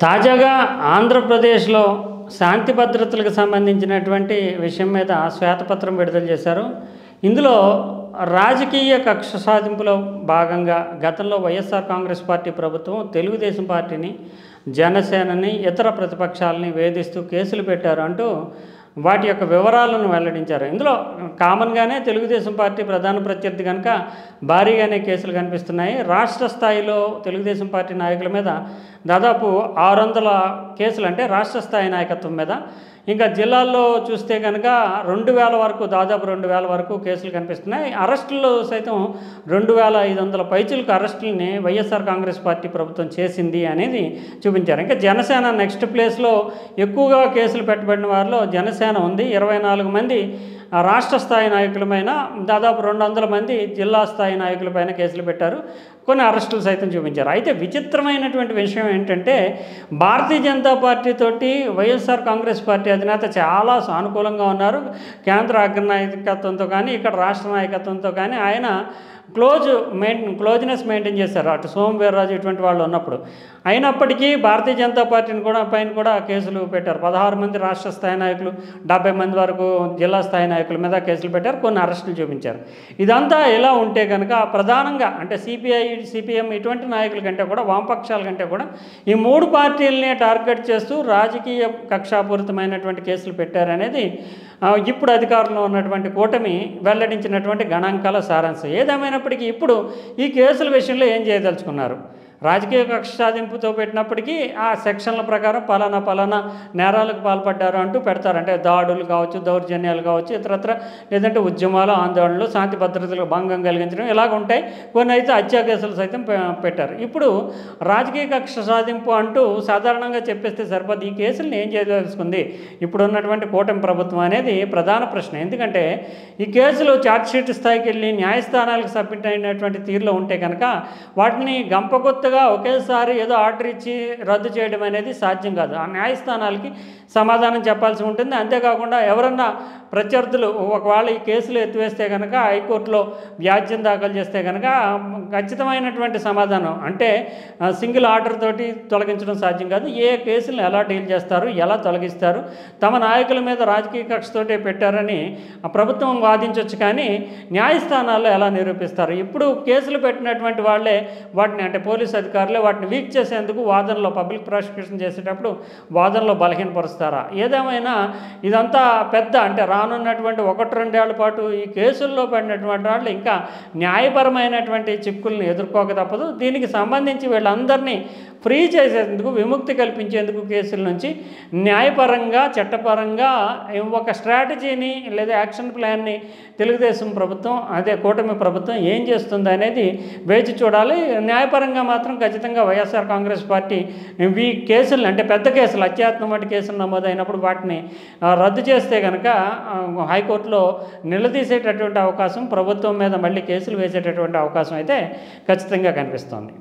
తాజాగా ఆంధ్రప్రదేశ్లో శాంతి భద్రతలకు సంబంధించినటువంటి విషయం మీద శ్వేతపత్రం విడుదల చేశారు. ఇందులో రాజకీయ కక్ష సాధింపులో భాగంగా గతంలో వైఎస్ఆర్ కాంగ్రెస్ పార్టీ ప్రభుత్వం తెలుగుదేశం పార్టీని, జనసేనని, ఇతర ప్రతిపక్షాలని వేధిస్తూ కేసులు పెట్టారు అంటూ వాటి యొక్క వివరాలను వెల్లడించారు. ఇందులో కామన్గానే తెలుగుదేశం పార్టీ ప్రధాన ప్రత్యర్థి కనుక భారీగానే కేసులు కనిపిస్తున్నాయి. రాష్ట్ర స్థాయిలో తెలుగుదేశం పార్టీ నాయకుల మీద దాదాపు 600 కేసులు, అంటే రాష్ట్ర స్థాయి నాయకత్వం మీద. ఇంకా జిల్లాల్లో చూస్తే కనుక 2000 వరకు, దాదాపు 2000 వరకు కేసులు కనిపిస్తున్నాయి. అరెస్టులు సైతం 2500 పైచులకు అరెస్టులని వైఎస్ఆర్ కాంగ్రెస్ పార్టీ ప్రభుత్వం చేసింది అనేది చూపించారు. ఇంకా జనసేన నెక్స్ట్ ప్లేస్లో ఎక్కువగా కేసులు పెట్టబడిన వారిలో జనసేన ఉంది. 24 మంది రాష్ట్ర స్థాయి నాయకులపైన, దాదాపు 200 మంది జిల్లా స్థాయి నాయకులపైన కేసులు పెట్టారు. కొన్ని అరెస్టులు సైతం చూపించారు. అయితే విచిత్రమైనటువంటి విషయం ఏంటంటే, భారతీయ జనతా పార్టీ తోటి వైఎస్ఆర్ కాంగ్రెస్ పార్టీ అధినేత చాలా సానుకూలంగా ఉన్నారు. కేంద్ర అగ్రనాయకత్వంతో కానీ, ఇక్కడ రాష్ట్ర నాయకత్వంతో కానీ ఆయన క్లోజ్నెస్ మెయింటైన్ చేశారు, అటు సోము వీర్రాజు ఇటువంటి వాళ్ళు ఉన్నప్పుడు. అయినప్పటికీ భారతీయ జనతా పార్టీని పైన కూడా కేసులు పెట్టారు. 16 మంది రాష్ట్ర స్థాయి నాయకులు, 70 మంది వరకు జిల్లా స్థాయి నాయకుల మీద కేసులు పెట్టారు. కొన్ని అరెస్టులు చూపించారు. ఇదంతా ఎలా ఉంటే కనుక ప్రధానంగా అంటే సిపిఐ, సిపిఎం ఇటువంటి నాయకుల కంటే కూడా, వామపక్షాల కంటే కూడా ఈ 3 పార్టీలని టార్గెట్ చేస్తూ రాజకీయ కక్షాపూరితమైనటువంటి కేసులు పెట్టారనేది ఇప్పుడు అధికారంలో ఉన్నటువంటి కూటమి వెల్లడించినటువంటి గణాంకాల సారాంశం. ఏదేమైనప్పటికీ ఇప్పుడు ఈ కేసుల విషయంలో ఏం చేయదలుచుకున్నారు? రాజకీయ కక్ష సాధింపుతో పెట్టినప్పటికీ ఆ సెక్షన్ల ప్రకారం పలానా నేరాలకు పాల్పడ్డారు అంటూ పెడతారు. అంటే దాడులు కావచ్చు, దౌర్జన్యాలు కావచ్చు, ఇతరత్ర, లేదంటే ఉద్యమాలు, ఆందోళనలు, శాంతి భద్రతలకు భంగం కలిగించడం, ఇలాగ ఉంటాయి. కొన్ని అయితే హత్యా కేసులు సైతం పెట్టారు. ఇప్పుడు రాజకీయ కక్ష సాధింపు అంటూ సాధారణంగా చెప్పేస్తే సరిపోదు. ఈ కేసులను ఏం చేయదలుచుకుంది ఇప్పుడు ఉన్నటువంటి కూటమి ప్రభుత్వం అనేది ప్రధాన ప్రశ్న. ఎందుకంటే ఈ కేసులు ఛార్జ్షీట్ స్థాయికి వెళ్ళి న్యాయస్థానాలకు సబ్మిట్ అయినటువంటి తీరులో ఉంటే కనుక వాటిని గంపకొత్తగా ఒకేసారి ఏదో ఆర్డర్ ఇచ్చి రద్దు చేయడం అనేది సాధ్యం కాదు. ఆ న్యాయస్థానాలకి సమాధానం చెప్పాల్సి ఉంటుంది. అంతేకాకుండా ఎవరన్నా ప్రత్యర్థులు ఒకవేళ ఈ కేసులు ఎత్తివేస్తే కనుక, హైకోర్టులో వ్యాజ్యం దాఖలు చేస్తే కనుక ఖచ్చితమైనటువంటి సమాధానం, అంటే సింగిల్ ఆర్డర్ తోటి తొలగించడం సాధ్యం కాదు. ఏ కేసులను ఎలా డీల్ చేస్తారు, ఎలా తొలగిస్తారు, తమ నాయకుల మీద రాజకీయ కక్షతోటే పెట్టారని ప్రభుత్వం వాదించవచ్చు, కానీ న్యాయస్థానాల్లో ఎలా నిరూపిస్తారు? ఇప్పుడు కేసులు పెట్టినటువంటి వాళ్ళే వాటిని, అంటే పోలీసు అధికారులే వాటిని వీక్ చేసేందుకు వాదనలో, పబ్లిక్ ప్రాసిక్యూషన్ చేసేటప్పుడు వాదనలో బలహీనపరుస్తారా? ఏదేమైనా ఇదంతా పెద్ద, అంటే రానున్నటువంటి 1-2 ఏళ్ల పాటు ఈ కేసుల్లో పడినటువంటి వాళ్ళు ఇంకా న్యాయపరమైనటువంటి చిక్కుల్ని ఎదుర్కోక తప్పదు. దీనికి సంబంధించి వీళ్ళందరినీ ఫ్రీ చేసేందుకు, విముక్తి కల్పించేందుకు కేసుల నుంచి న్యాయపరంగా, చట్టపరంగా ఒక స్ట్రాటజీని లేదా యాక్షన్ ప్లాన్ని తెలుగుదేశం ప్రభుత్వం, అదే కూటమి ప్రభుత్వం ఏం చేస్తుంది అనేది వేచి చూడాలి. న్యాయపరంగా మాత్రం ఖచ్చితంగా వైఎస్ఆర్ కాంగ్రెస్ పార్టీ ఈ కేసులు, అంటే పెద్ద కేసులు, హత్యాయత్నం వంటి కేసులు నమోదైనప్పుడు వాటిని రద్దు చేస్తే కనుక హైకోర్టులో నిలదీసేటటువంటి అవకాశం, ప్రభుత్వం మీద మళ్ళీ కేసులు వేసేటటువంటి అవకాశం అయితే ఖచ్చితంగా కనిపిస్తోంది.